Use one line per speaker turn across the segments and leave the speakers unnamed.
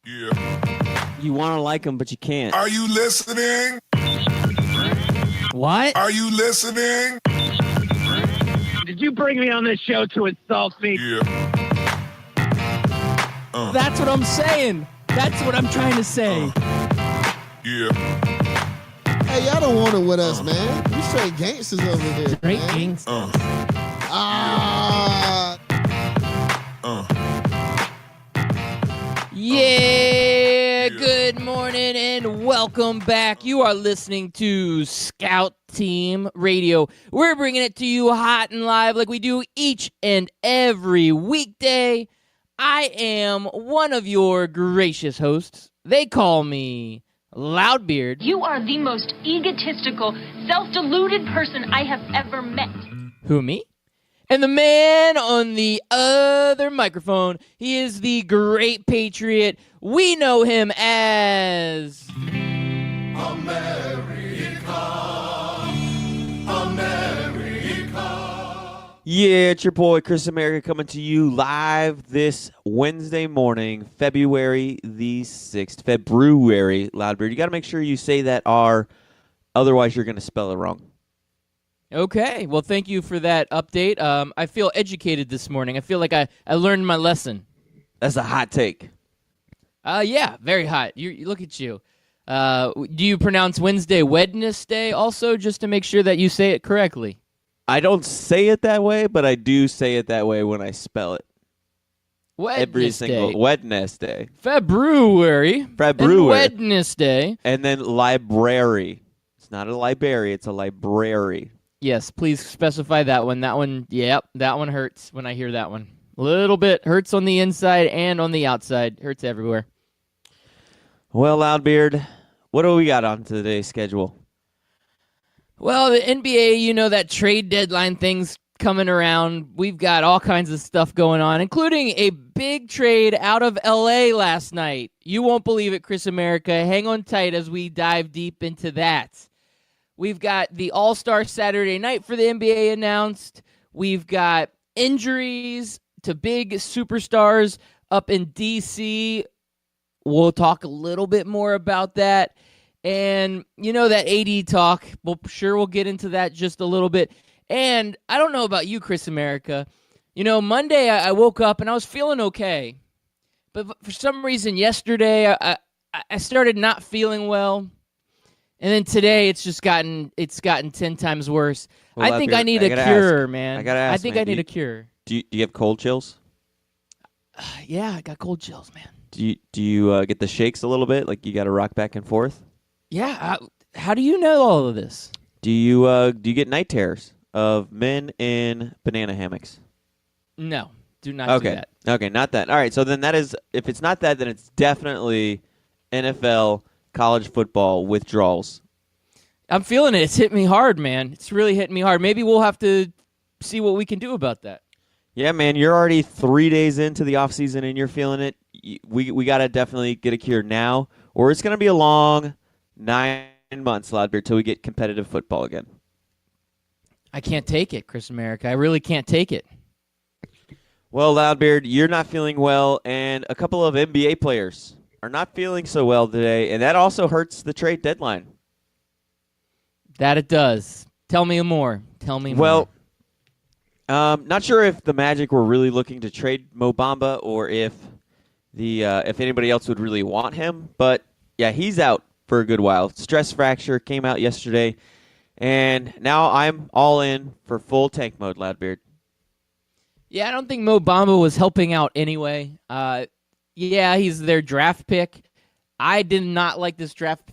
Yeah.
You want to like them, but you can't.
Are you listening?
What?
Are you listening?
Did you bring me on this show to insult me?
Yeah.
That's what I'm saying. That's what I'm trying to say.
Yeah.
Hey, y'all don't want it with us, man. We straight gangsters over here.
Straight
man.
gangsters. Yeah, good morning and welcome back. You are listening to Scout Team Radio. We're bringing it to you hot and live like we do each and every weekday. I am one of your gracious hosts. They call me Loudbeard.
You are the most egotistical, self-deluded person I have ever met.
Who, me? And the man on the other microphone, he is the great patriot. We know him as...
Yeah, it's your boy Chris America coming to you live this Wednesday morning, February the 6th. February, Loudbeard. You got to make sure you say that R, otherwise you're going to spell it wrong.
Okay, well, thank you for that update. I feel educated this morning. I feel like I learned my lesson.
That's a hot take.
Yeah, very hot. You look at you. Do you pronounce Wednesday also, just to make sure that you say it correctly?
I don't say it that way, but I do say it that way when I spell it. Every single Wednesday.
February. And Wednesday.
And then library. It's not a library, it's a library.
Yes, please specify that one. That one, yep, that one hurts when I hear that one. A little bit hurts on the inside and on the outside. Hurts everywhere.
Well, Loudbeard, what do we got on today's schedule?
Well, the NBA, you know, that trade deadline thing's coming around. We've got all kinds of stuff going on, including a big trade out of L.A. last night. You won't believe it, Chris America. Hang on tight as we dive deep into that. We've got the All-Star Saturday night for the NBA announced. We've got injuries to big superstars up in D.C. We'll talk a little bit more about that. And, you know, that AD talk, we'll get into that just a little bit. And I don't know about you, Chris America. You know, Monday I woke up and I was feeling okay. But for some reason yesterday I started not feeling well. And then today it's gotten 10 times worse.
Well,
I think I need a cure, man.
I gotta ask,
I think I need a cure.
Do you have cold chills?
Yeah, I got cold chills, man.
Do you get the shakes a little bit? Like you got to rock back and forth?
Yeah. How do you know all of this?
Do you get night terrors of men in banana hammocks?
No, do not do that.
Okay, not that. All right, so then that is, if it's not that, then it's definitely NFL college football withdrawals.
I'm feeling it. It's hit me hard, man. It's really hitting me hard. Maybe we'll have to see what we can do about that.
Yeah, man, you're already 3 days into the offseason and you're feeling it. We got to definitely get a cure now, or it's going to be a long 9 months, Loudbeard, till we get competitive football again.
I can't take it, Chris America. I really can't take it.
Well, Loudbeard, you're not feeling well, and a couple of NBA players are not feeling so well today, and that also hurts the trade deadline.
That it does. Tell me more.
Well, not sure if the Magic were really looking to trade Mo Bamba or if anybody else would really want him, but yeah, he's out for a good while. Stress fracture came out yesterday, and now I'm all in for full tank mode, Loudbeard.
Yeah, I don't think Mo Bamba was helping out anyway. Yeah, he's their draft pick. I did not like this draft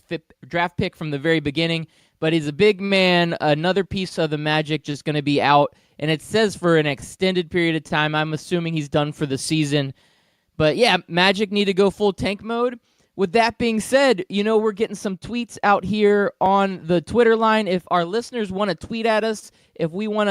pick from the very beginning, but he's a big man. Another piece of the Magic just going to be out, and it says for an extended period of time. I'm assuming he's done for the season. But yeah, Magic need to go full tank mode. With that being said, you know, we're getting some tweets out here on the Twitter line. If our listeners want to tweet at us, if they want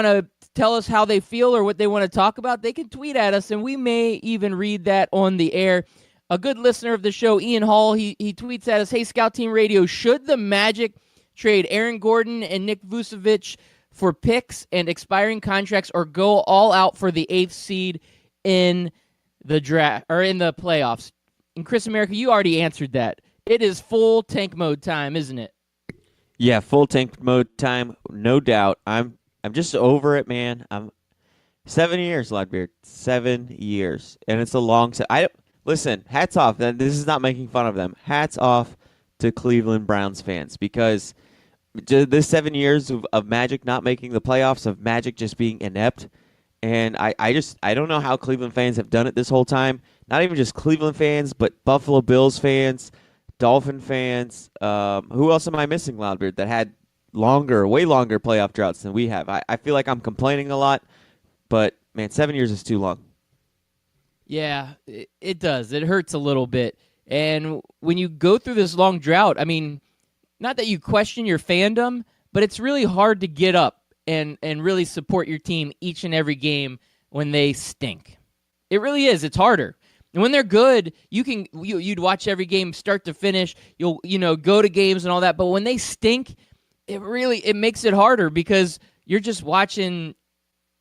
to tell us how they feel or what they want to talk about, they can tweet at us, and we may even read that on the air. A good listener of the show, Ian Hall, he tweets at us, "Hey, Scout Team Radio, should the Magic trade Aaron Gordon and Nick Vucevic for picks and expiring contracts or go all out for the 8th seed in the draft or in the playoffs? And Chris America, you already answered that. It is full tank mode time, isn't it?
Yeah, full tank mode time, no doubt. I'm just over it, man. I'm 7 years, Loudbeard. 7 years, and it's a long. Listen. Hats off. This is not making fun of them. Hats off to Cleveland Browns fans because this 7 years of Magic not making the playoffs, of Magic just being inept, and I don't know how Cleveland fans have done it this whole time. Not even just Cleveland fans, but Buffalo Bills fans, Dolphin fans. Who else am I missing, Loudbeard, that had way longer playoff droughts than we have? I feel like I'm complaining a lot, but man, 7 years is too long.
Yeah, it does. It hurts a little bit. And when you go through this long drought, I mean, not that you question your fandom, but it's really hard to get up and really support your team each and every game when they stink. It really is. It's harder. And when they're good, you'd watch every game start to finish. You'll go to games and all that. But when they stink, it makes it harder because you're just watching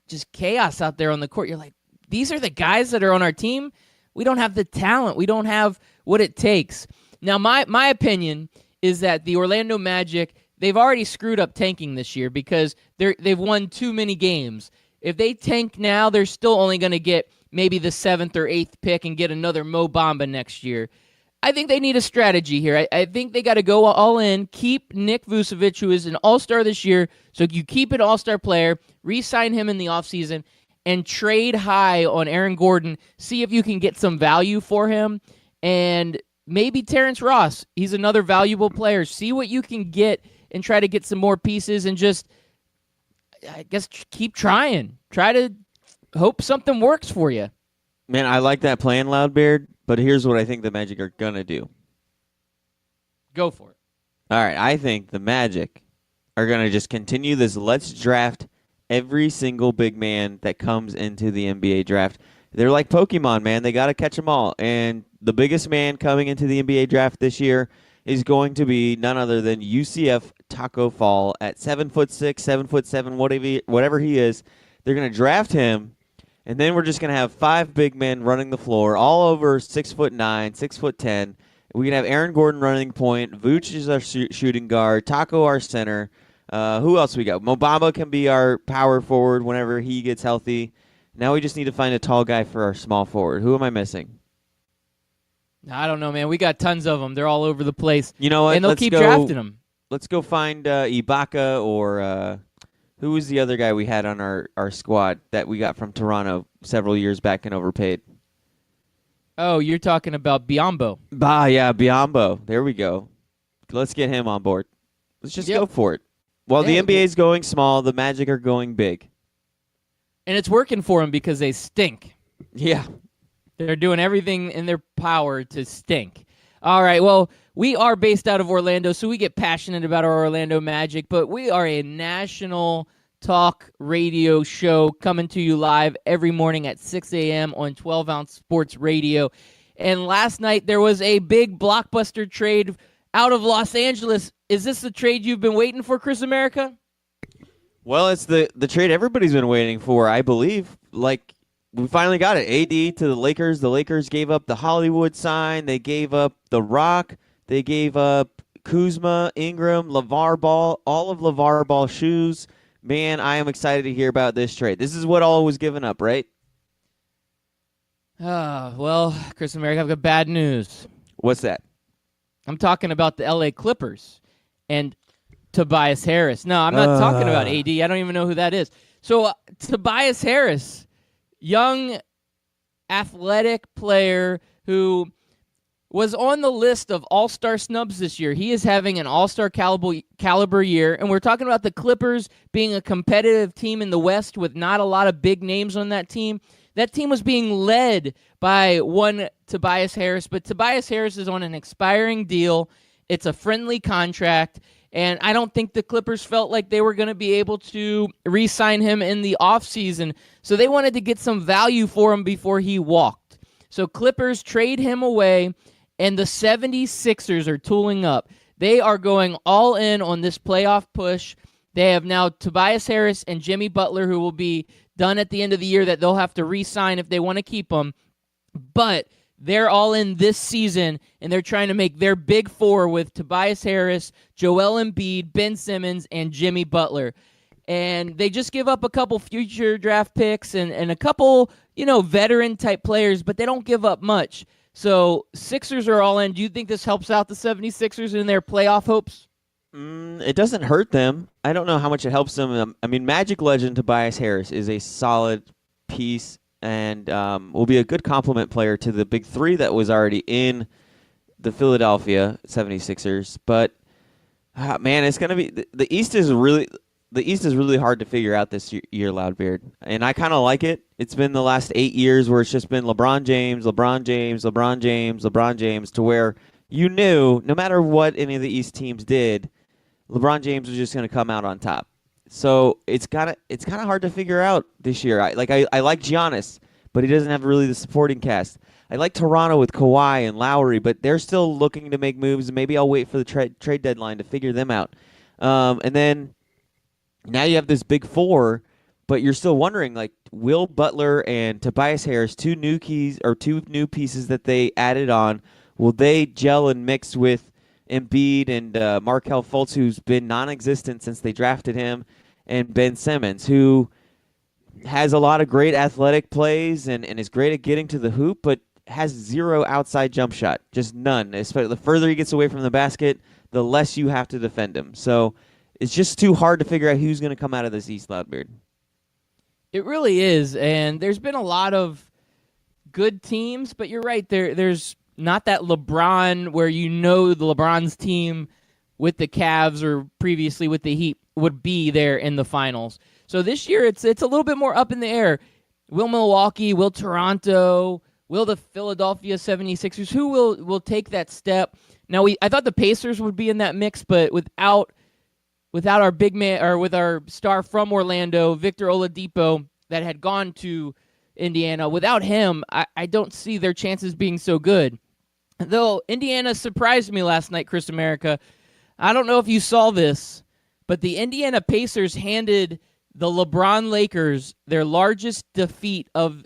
just chaos out there on the court. You're like, these are the guys that are on our team. We don't have the talent. We don't have what it takes. Now, my opinion is that the Orlando Magic, they've already screwed up tanking this year because they've won too many games. If they tank now, they're still only going to get maybe the 7th or 8th pick and get another Mo Bamba next year. I think they need a strategy here. I think they got to go all in, keep Nick Vucevic, who is an all-star this year, so you keep an all-star player, re-sign him in the offseason, and trade high on Aaron Gordon, see if you can get some value for him, and maybe Terrence Ross. He's another valuable player. See what you can get and try to get some more pieces and just, I guess, keep trying. Try to hope something works for you.
Man, I like that plan, Loudbeard, but here's what I think the Magic are going to do.
Go for it.
All right, I think the Magic are going to just continue this let's draft every single big man that comes into the NBA draft. They're like Pokemon, man. They got to catch them all. And the biggest man coming into the NBA draft this year is going to be none other than UCF Taco Fall at 7'6", 7'7", whatever he is. They're going to draft him, and then we're just going to have 5 big men running the floor, all over 6'9", 6'10". We can have Aaron Gordon running point, Vooch is our shooting guard, Taco our center. Who else we got? Mo Bamba can be our power forward whenever he gets healthy. Now we just need to find a tall guy for our small forward. Who am I missing?
I don't know, man. We got tons of them. They're all over the place.
You know what?
And they'll keep drafting them.
Let's go find Ibaka or who was the other guy we had on our squad that we got from Toronto several years back and overpaid?
Oh, you're talking about Biyombo.
Yeah, Biyombo. There we go. Let's get him on board. Let's just go for it. While the NBA is going small, the Magic are going big.
And it's working for them because they stink.
Yeah.
They're doing everything in their power to stink. All right, well, we are based out of Orlando, so we get passionate about our Orlando Magic, but we are a national talk radio show coming to you live every morning at 6 a.m. on 12-ounce sports radio. And last night there was a big blockbuster trade out of Los Angeles. Is this the trade you've been waiting for, Chris America?
Well, it's the trade everybody's been waiting for, I believe. Like, we finally got it. AD to the Lakers. The Lakers gave up the Hollywood sign. They gave up The Rock. They gave up Kuzma, Ingram, LeVar Ball, all of LeVar Ball's shoes. Man, I am excited to hear about this trade. This is what all was given up, right?
Well, Chris America, I've got bad news.
What's that?
I'm talking about the LA Clippers and Tobias Harris. No, I'm not talking about AD. I don't even know who that is. So Tobias Harris, young athletic player who was on the list of all-star snubs this year. He is having an all-star caliber year, and we're talking about the Clippers being a competitive team in the West with not a lot of big names on that team. That team was being led by one Tobias Harris, but Tobias Harris is on an expiring deal. It's a friendly contract, and I don't think the Clippers felt like they were going to be able to re-sign him in the offseason, so they wanted to get some value for him before he walked. So Clippers trade him away, and the 76ers are tooling up. They are going all in on this playoff push. They have now Tobias Harris and Jimmy Butler, who will be done at the end of the year, that they'll have to re-sign if they want to keep him. But they're all in this season, and they're trying to make their big four with Tobias Harris, Joel Embiid, Ben Simmons, and Jimmy Butler. And they just give up a couple future draft picks and a couple, veteran-type players, but they don't give up much. So Sixers are all in. Do you think this helps out the 76ers in their playoff hopes?
It doesn't hurt them. I don't know how much it helps them. Magic legend Tobias Harris is a solid piece and will be a good complement player to the big three that was already in the Philadelphia 76ers. But, man, it's going to be – the East is really hard to figure out this year, Loudbeard. And I kind of like it. It's been the last 8 years where it's just been LeBron James, LeBron James, LeBron James, LeBron James, to where you knew no matter what any of the East teams did, LeBron James was just going to come out on top. So it's kind of hard to figure out this year. I like Giannis, but he doesn't have really the supporting cast. I like Toronto with Kawhi and Lowry, but they're still looking to make moves, and maybe I'll wait for the trade deadline to figure them out. And then now you have this big four, but you're still wondering, like, Will Butler and Tobias Harris, two new pieces that they added on, will they gel and mix with Embiid and Markelle Fultz, who's been non-existent since they drafted him, and Ben Simmons, who has a lot of great athletic plays and is great at getting to the hoop, but has zero outside jump shot, just none. Especially the further he gets away from the basket, the less you have to defend him. So it's just too hard to figure out who's going to come out of this East, Loudbeard.
It really is, and there's been a lot of good teams, but you're right. There's not that LeBron where the LeBron's team with the Cavs or previously with the Heat would be there in the finals. So this year it's a little bit more up in the air. Will Milwaukee, will Toronto, will the Philadelphia 76ers, who will take that step? Now I thought the Pacers would be in that mix, but without our big man, or with our star from Orlando, Victor Oladipo, that had gone to Indiana, without him, I don't see their chances being so good. Though Indiana surprised me last night, Chris America. I don't know if you saw this, but the Indiana Pacers handed the LeBron Lakers their largest defeat of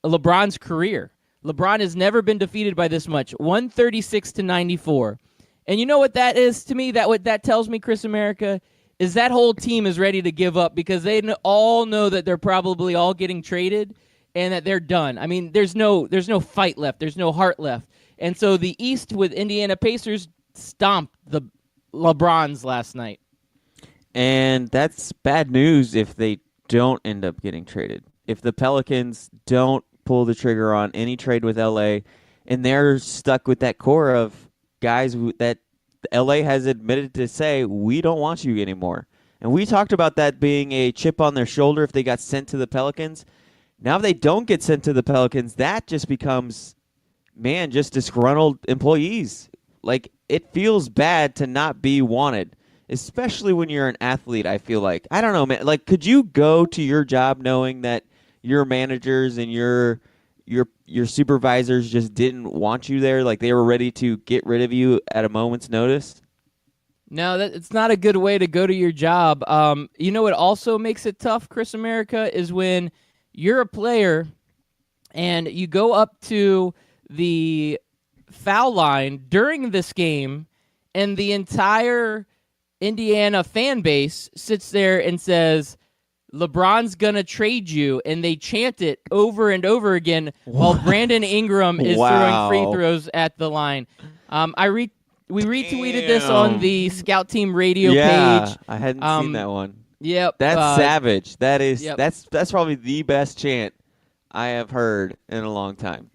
LeBron's career. LeBron has never been defeated by this much, 136-94. And you know what that is to me? What that tells me, Chris America, is that whole team is ready to give up because they all know that they're probably all getting traded and that they're done. I mean, there's no fight left. There's no heart left. And so the East with Indiana Pacers stomped the LeBrons last night.
And that's bad news if they don't end up getting traded. If the Pelicans don't pull the trigger on any trade with LA, and they're stuck with that core of guys that LA has admitted to say, we don't want you anymore. And we talked about that being a chip on their shoulder if they got sent to the Pelicans. Now if they don't get sent to the Pelicans, that just becomes, just disgruntled employees. Like, it feels bad to not be wanted, especially when you're an athlete, I feel like. I don't know, man. Like, could you go to your job knowing that your managers and your supervisors just didn't want you there? Like, they were ready to get rid of you at a moment's notice?
No, it's not a good way to go to your job. You know what also makes it tough, Chris America, is when you're a player and you go up to the foul line during this game and the entire Indiana fan base sits there and says, LeBron's gonna trade you, and they chant it over and over again while Brandon Ingram is throwing free throws at the line. We retweeted this on the Scout Team Radio page.
I hadn't seen that one.
Yep,
that's savage. That is
yep.
That's probably the best chant I have heard in a long time.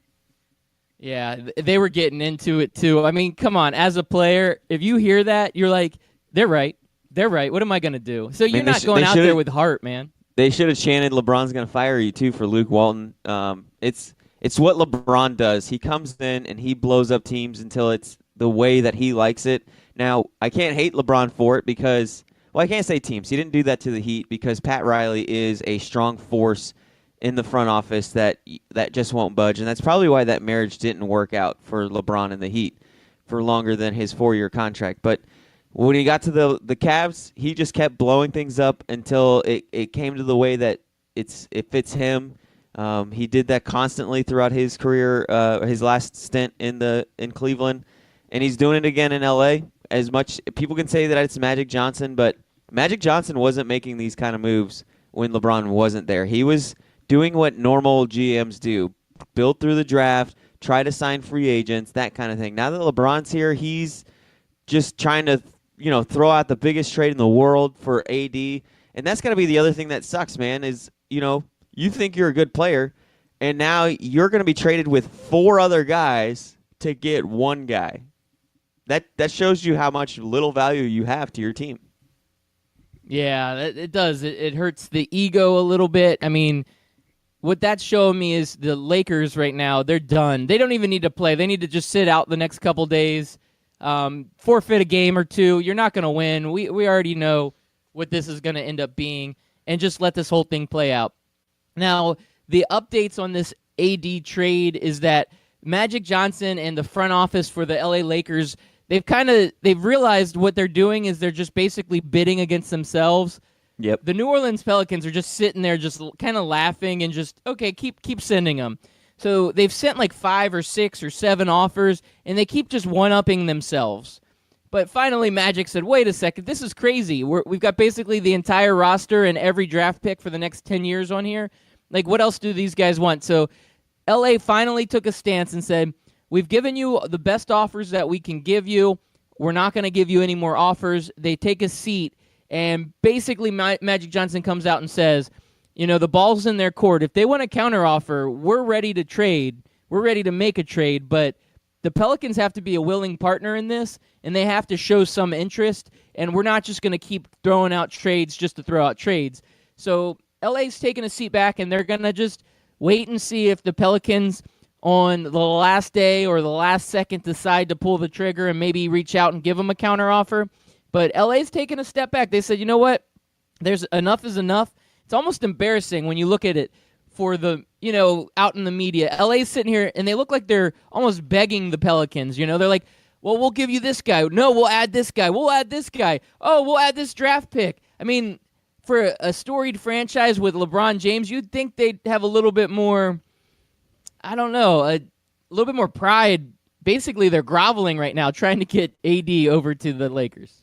Yeah, they were getting into it too. I mean, come on, as a player, if you hear that, you're like, they're right. They're right. What am I going to do? So you're not going out there with heart, man.
They should have chanted LeBron's going to fire you, too, for Luke Walton. It's what LeBron does. He comes in and he blows up teams until it's the way that he likes it. Now, I can't hate LeBron for it because, I can't say teams. He didn't do that to the Heat because Pat Riley is a strong force in the front office that just won't budge. And that's probably why that marriage didn't work out for LeBron and the Heat for longer than his 4-year contract. But when he got to the Cavs, he just kept blowing things up until it came to the way that it fits him. He did that constantly throughout his career, his last stint in Cleveland, and he's doing it again in LA. As much people can say that it's Magic Johnson, but Magic Johnson wasn't making these kind of moves when LeBron wasn't there. He was doing what normal GMs do: build through the draft, try to sign free agents, that kind of thing. Now that LeBron's here, he's just trying to, throw out the biggest trade in the world for AD. And that's got to be the other thing that sucks, man, is, you think you're a good player, and now you're going to be traded with 4 other guys to get 1 guy. That shows you how much little value you have to your team.
Yeah, it does. It hurts the ego a little bit. I mean, what that's showing me is the Lakers right now, they're done. They don't even need to play. They need to just sit out the next couple days, forfeit a game or 2. You're not going to win. We already know what this is going to end up being, and just let this whole thing play out. Now, the updates on this AD trade is that Magic Johnson and the front office for the LA Lakers, they've realized what they're doing is they're just basically bidding against themselves.
Yep.
The New Orleans Pelicans are just sitting there just kind of laughing and just, okay, keep sending them. So they've sent like 5 or 6 or 7 offers, and they keep just one-upping themselves. But finally, Magic said, wait a second, this is crazy. We've got basically the entire roster and every draft pick for the next 10 years on here. Like, what else do these guys want? So LA finally took a stance and said, we've given you the best offers that we can give you. We're not going to give you any more offers. They take a seat, and basically Magic Johnson comes out and says, the ball's in their court. If they want a counteroffer, we're ready to trade. We're ready to make a trade, but the Pelicans have to be a willing partner in this, and they have to show some interest, and we're not just going to keep throwing out trades just to throw out trades. So LA's taking a seat back, and they're going to just wait and see if the Pelicans on the last day or the last second decide to pull the trigger and maybe reach out and give them a counteroffer. But LA's taking a step back. They said, you know what? There's enough is enough. It's almost embarrassing when you look at it for the, out in the media. LA's sitting here, and they look like they're almost begging the Pelicans. They're like, well, we'll give you this guy. No, we'll add this guy. We'll add this guy. Oh, we'll add this draft pick. I mean, for a storied franchise with LeBron James, you'd think they'd have a little bit more, I don't know, a little bit more pride. Basically, they're groveling right now, trying to get AD over to the Lakers.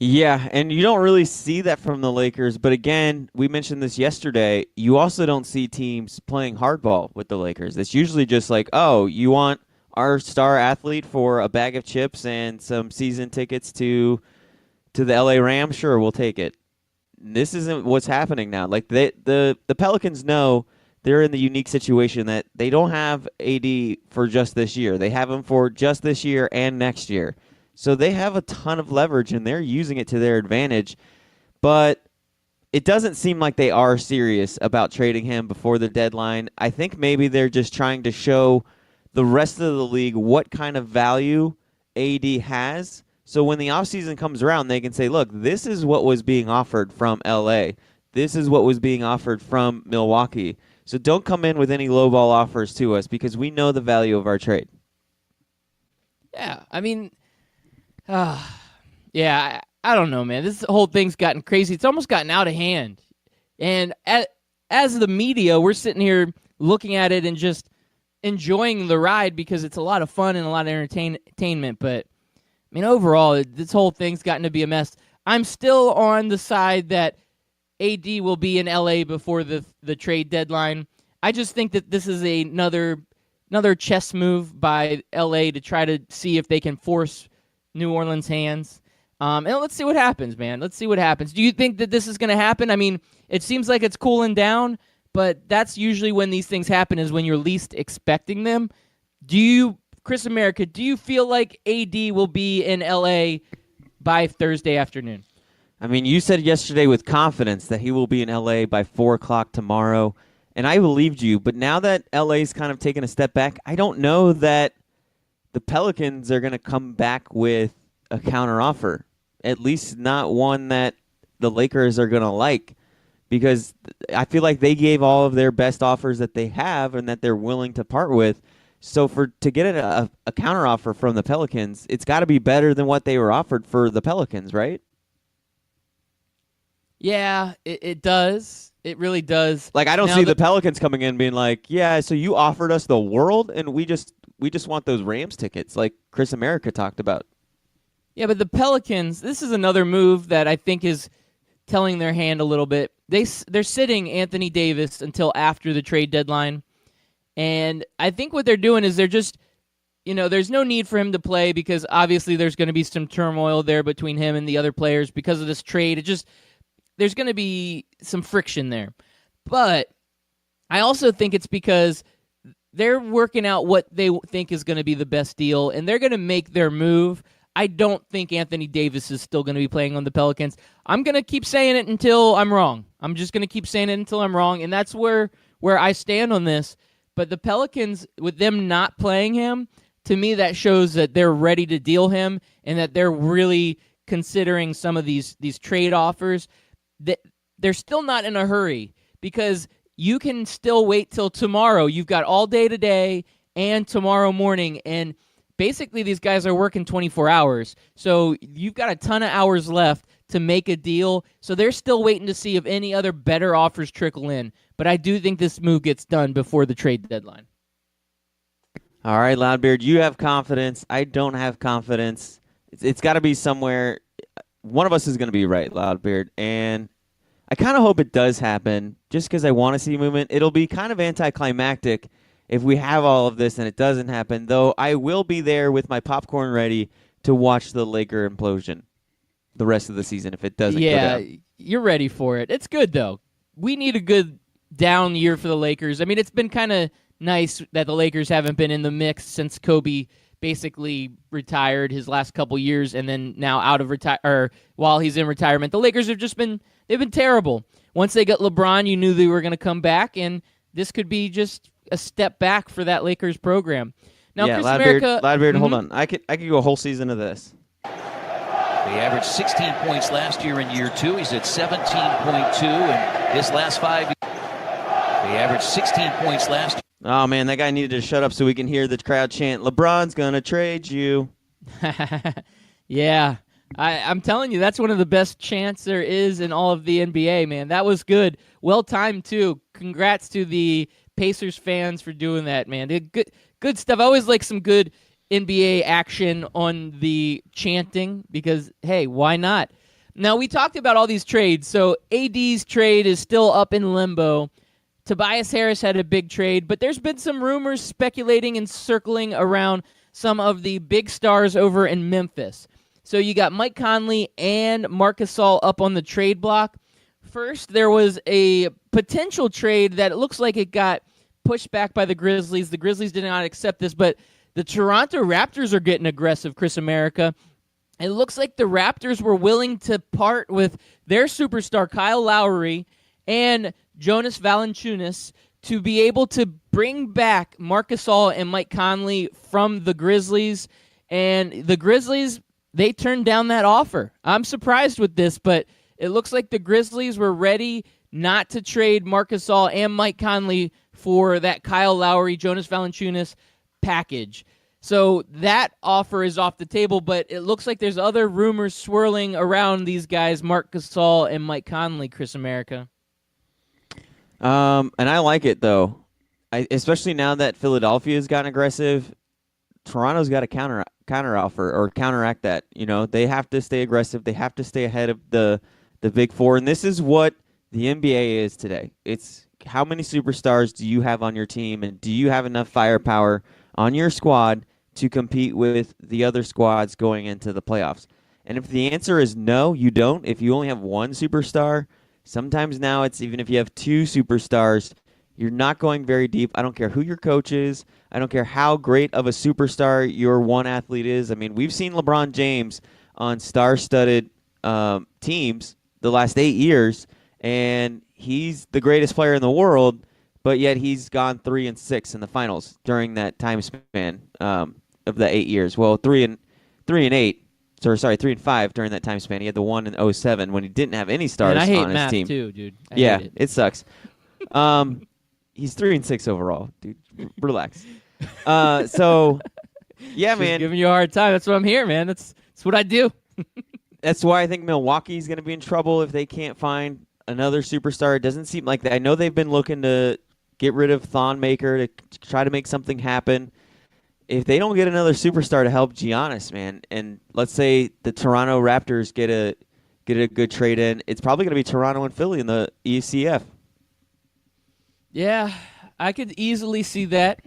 Yeah, and you don't really see that from the Lakers. But again, we mentioned this yesterday, you also don't see teams playing hardball with the Lakers. It's usually just like, oh, you want our star athlete for a bag of chips and some season tickets to the LA Rams? Sure, we'll take it. This isn't what's happening now. Like the Pelicans know they're in the unique situation that they don't have AD for just this year. They have him for just this year and next year. So they have a ton of leverage, and they're using it to their advantage. But it doesn't seem like they are serious about trading him before the deadline. I think maybe they're just trying to show the rest of the league what kind of value AD has. So when the offseason comes around, they can say, look, this is what was being offered from LA. This is what was being offered from Milwaukee. So don't come in with any lowball offers to us because we know the value of our trade.
Yeah, I mean, I don't know, man. This whole thing's gotten crazy. It's almost gotten out of hand. And as the media, we're sitting here looking at it and just enjoying the ride because it's a lot of fun and a lot of entertainment. But, I mean, overall, this whole thing's gotten to be a mess. I'm still on the side that AD will be in LA before the trade deadline. I just think that this is another chess move by LA to try to see if they can force New Orleans' hands. And let's see what happens, man. Let's see what happens. Do you think that this is going to happen? I mean, it seems like it's cooling down, but that's usually when these things happen is when you're least expecting them. Chris America, do you feel like AD will be in LA by Thursday afternoon?
I mean, you said yesterday with confidence that he will be in LA by 4 o'clock tomorrow, and I believed you. But now that LA's kind of taken a step back, I don't know that the Pelicans are going to come back with a counteroffer, at least not one that the Lakers are going to like, because I feel like they gave all of their best offers that they have and that they're willing to part with. So to get a counteroffer from the Pelicans, it's got to be better than what they were offered for the Pelicans, right?
Yeah, it does. It really does.
Like, I don't
Now
see the Pelicans coming in being like, yeah, so you offered us the world, and we just want those Rams tickets, like Chris America talked about.
Yeah, but the Pelicans, this is another move that I think is telling their hand a little bit. They're sitting Anthony Davis until after the trade deadline, and I think what they're doing is they're just, there's no need for him to play because obviously there's going to be some turmoil there between him and the other players because of this trade. There's going to be some friction there. But I also think it's because they're working out what they think is going to be the best deal, and they're going to make their move. I don't think Anthony Davis is still going to be playing on the Pelicans. I'm going to keep saying it until I'm wrong. I'm just going to keep saying it until I'm wrong, and that's where I stand on this. But the Pelicans, with them not playing him, to me that shows that they're ready to deal him and that they're really considering some of these trade offers. They're still not in a hurry because you can still wait till tomorrow. You've got all day today and tomorrow morning, and basically these guys are working 24 hours. So you've got a ton of hours left to make a deal. So they're still waiting to see if any other better offers trickle in. But I do think this move gets done before the trade deadline.
All right, Loudbeard, you have confidence. I don't have confidence. It's got to be somewhere. One of us is going to be right, Loudbeard, and I kind of hope it does happen just because I want to see movement. It'll be kind of anticlimactic if we have all of this and it doesn't happen, though I will be there with my popcorn ready to watch the Laker implosion the rest of the season if it doesn't go down.
You're ready for it. It's good, though. We need a good down year for the Lakers. I mean, it's been kind of nice that the Lakers haven't been in the mix since Kobe basically retired his last couple years, and then now while he's in retirement, the Lakers have they've been terrible. Once they got LeBron, you knew they were going to come back, and this could be just a step back for that Lakers program. Now,
yeah,
Chris
Loudbeard, hold on. I could go a whole season of this.
He averaged 16 points last year in year 2. He's at 17.2 in his last 5 years. He averaged 16 points last year.
Oh, man, that guy needed to shut up so we can hear the crowd chant, LeBron's going to trade you.
Yeah, I'm telling you, that's one of the best chants there is in all of the NBA, man. That was good. Well timed, too. Congrats to the Pacers fans for doing that, man. Good stuff. I always like some good NBA action on the chanting because, hey, why not? Now, we talked about all these trades. So AD's trade is still up in limbo. Tobias Harris had a big trade, but there's been some rumors speculating and circling around some of the big stars over in Memphis. So you got Mike Conley and Marc Gasol up on the trade block. First, there was a potential trade that it looks like it got pushed back by the Grizzlies. The Grizzlies did not accept this, but the Toronto Raptors are getting aggressive, Chris America. It looks like the Raptors were willing to part with their superstar Kyle Lowry and Jonas Valanciunas to be able to bring back Marc Gasol and Mike Conley from the Grizzlies. And the Grizzlies, they turned down that offer. I'm surprised with this, but it looks like the Grizzlies were ready not to trade Marc Gasol and Mike Conley for that Kyle Lowry, Jonas Valanciunas package. So that offer is off the table, but it looks like there's other rumors swirling around these guys, Marc Gasol and Mike Conley, Chris America.
And I like it, though. Especially now that Philadelphia's gotten aggressive, Toronto's got to counter offer or counteract that. You know, they have to stay aggressive. They have to stay ahead of the Big Four. And this is what the NBA is today. It's how many superstars do you have on your team, and do you have enough firepower on your squad to compete with the other squads going into the playoffs? And if the answer is no, you don't. If you only have one superstar, sometimes now it's even if you have two superstars, you're not going very deep. I don't care who your coach is. I don't care how great of a superstar your one athlete is. I mean, we've seen LeBron James on star-studded teams the last 8 years, and he's the greatest player in the world, but yet he's gone 3-6 in the finals during that time span of the 8 years. Well, 3-8. 3-5 during that time span. He had the one in 2007 when he didn't have any stars
and I hate
on his
math
team.
too, dude. I
Yeah,
hate
it sucks. He's 3-6 overall, dude. Relax. So, yeah,
Just
man.
giving you a hard time. That's what I'm here, man. That's what I do.
That's why I think Milwaukee's going to be in trouble if they can't find another superstar. It doesn't seem like that. I know they've been looking to get rid of Thonmaker to try to make something happen. If they don't get another superstar to help Giannis, man, and let's say the Toronto Raptors get a good trade in, it's probably going to be Toronto and Philly in the ECF.
Yeah, I could easily see that.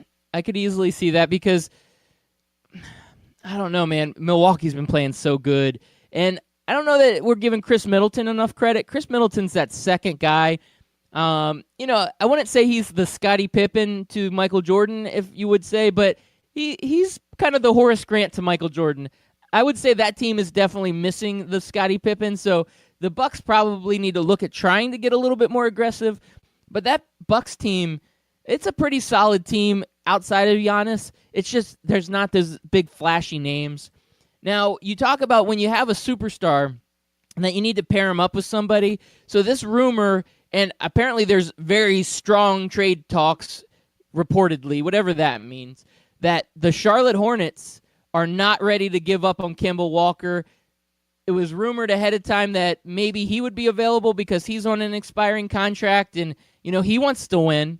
Because I don't know, man. Milwaukee's been playing so good, and I don't know that we're giving Chris Middleton enough credit. Chris Middleton's that second guy. I wouldn't say he's the Scottie Pippen to Michael Jordan, if you would say, but he's kind of the Horace Grant to Michael Jordan. I would say that team is definitely missing the Scottie Pippen, so the Bucks probably need to look at trying to get a little bit more aggressive. But that Bucks team, it's a pretty solid team outside of Giannis. It's just there's not those big flashy names. Now, you talk about when you have a superstar and that you need to pair him up with somebody. So this rumor, and apparently there's very strong trade talks, reportedly, whatever that means, that the Charlotte Hornets are not ready to give up on Kemba Walker. It was rumored ahead of time that maybe he would be available because he's on an expiring contract and, he wants to win.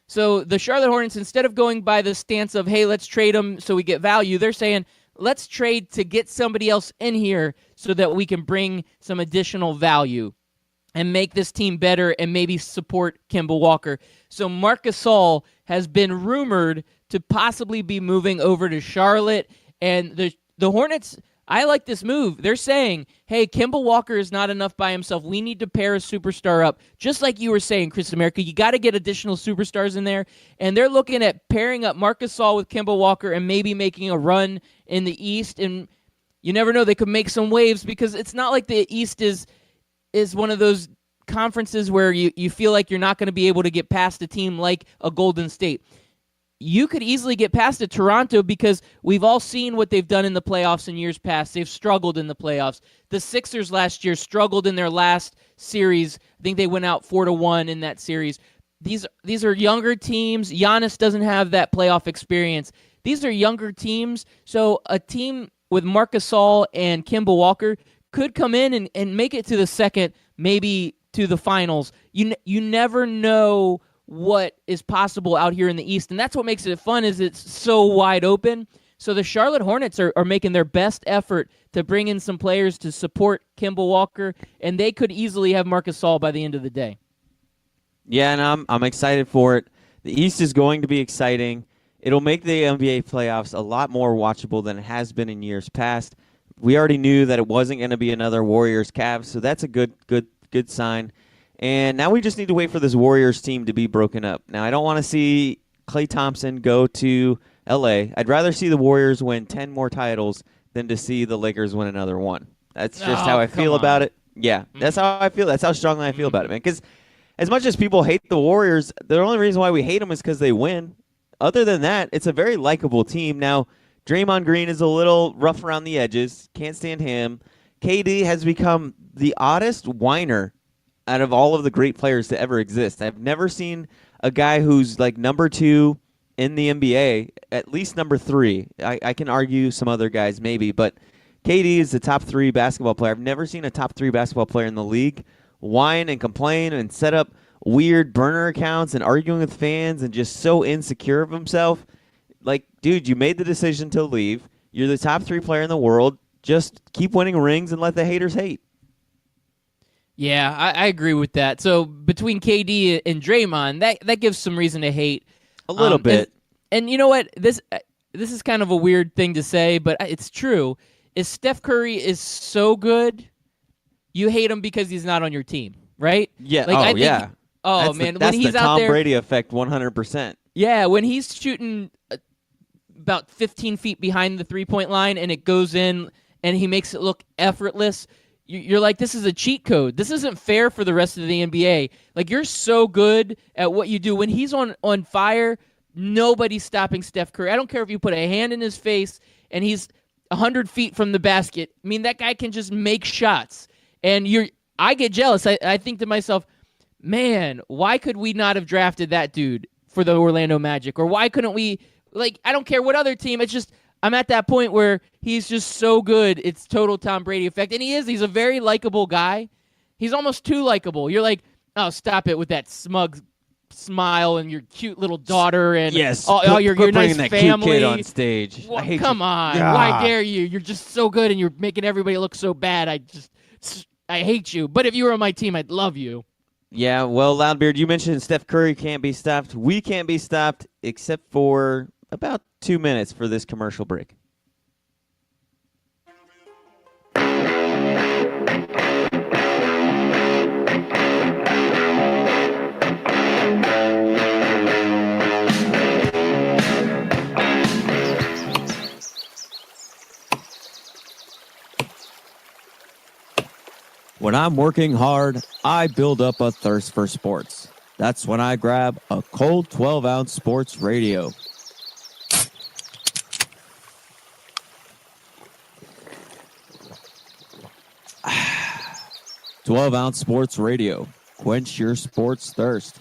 So the Charlotte Hornets, instead of going by the stance of, hey, let's trade him so we get value, they're saying, let's trade to get somebody else in here so that we can bring some additional value and make this team better and maybe support Kemba Walker. So Marc Gasol has been rumored to possibly be moving over to Charlotte, and the Hornets, I like this move. They're saying, hey, Kemba Walker is not enough by himself. We need to pair a superstar up. Just like you were saying, Chris America, you got to get additional superstars in there. And they're looking at pairing up Marc Gasol with Kemba Walker and maybe making a run in the East. And you never know, they could make some waves because it's not like the East is one of those conferences where you feel like you're not going to be able to get past a team like a Golden State. You could easily get past a Toronto because we've all seen what they've done in the playoffs in years past. They've struggled in the playoffs. The Sixers last year struggled in their last series. I think they went out 4-1 in that series. These are younger teams. Giannis doesn't have that playoff experience. These are younger teams. So a team with Marc Gasol and Kemba Walker could come in and make it to the second, maybe to the finals. You never know what is possible out here in the East, and that's what makes it fun is it's so wide open. So the Charlotte Hornets are making their best effort to bring in some players to support Kemba Walker, and they could easily have Marc Gasol by the end of the day.
Yeah, and I'm excited for it. The East is going to be exciting. It'll make the NBA playoffs a lot more watchable than it has been in years past. We already knew that it wasn't going to be another Warriors-Cavs, so that's a good sign. And now we just need to wait for this Warriors team to be broken up. Now, I don't want to see Klay Thompson go to L.A. I'd rather see the Warriors win 10 more titles than to see the Lakers win another one. That's just how I feel about it. Yeah, that's how I feel. That's how strongly I feel about it, man. Because as much as people hate the Warriors, the only reason why we hate them is because they win. Other than that, it's a very likable team. Now, Draymond Green is a little rough around the edges. Can't stand him. KD has become the oddest whiner out of all of the great players to ever exist. I've never seen a guy who's like number 2 in the NBA, at least number 3. I can argue some other guys maybe, but KD is the top 3 basketball player. I've never seen a top 3 basketball player in the league whine and complain and set up weird burner accounts and arguing with fans and just so insecure of himself. Like, dude, you made the decision to leave. You're the top 3 player in the world. Just keep winning rings and let the haters hate.
Yeah, I agree with that. So between KD and Draymond, that gives some reason to hate.
A little bit.
And you know what? This is kind of a weird thing to say, but it's true. Is Steph Curry is so good, you hate him because he's not on your team, right?
Yeah.
Like,
yeah.
That's
man,
when he's
the
out
Tom
there,
Brady effect, 100%.
Yeah, when he's shooting about 15 feet behind the 3-point line and it goes in and he makes it look effortless. You're like, this is a cheat code. This isn't fair for the rest of the NBA. Like, you're so good at what you do. When he's on fire, nobody's stopping Steph Curry. I don't care if you put a hand in his face and he's 100 feet from the basket. I mean, that guy can just make shots. And I get jealous. I think to myself, man, why could we not have drafted that dude for the Orlando Magic? Or why couldn't we, like, I don't care what other team. It's just, I'm at that point where he's just so good. It's total Tom Brady effect. And he is. He's a very likable guy. He's almost too likable. You're like, oh, stop it with that smug smile and your cute little daughter and
Yes.
your
quit
nice
bringing that
family.
cute kid on stage.
Well,
I hate
come
you.
on.
Ah.
Why dare you? You're just so good and you're making everybody look so bad. I hate you. But if you were on my team, I'd love you.
Yeah, well, Loudbeard, you mentioned Steph Curry can't be stopped. We can't be stopped except for about 2 minutes for this commercial break. When I'm working hard, I build up a thirst for sports. That's when I grab a cold 12-ounce sports radio. Ah, 12-ounce sports radio. Quench your sports thirst.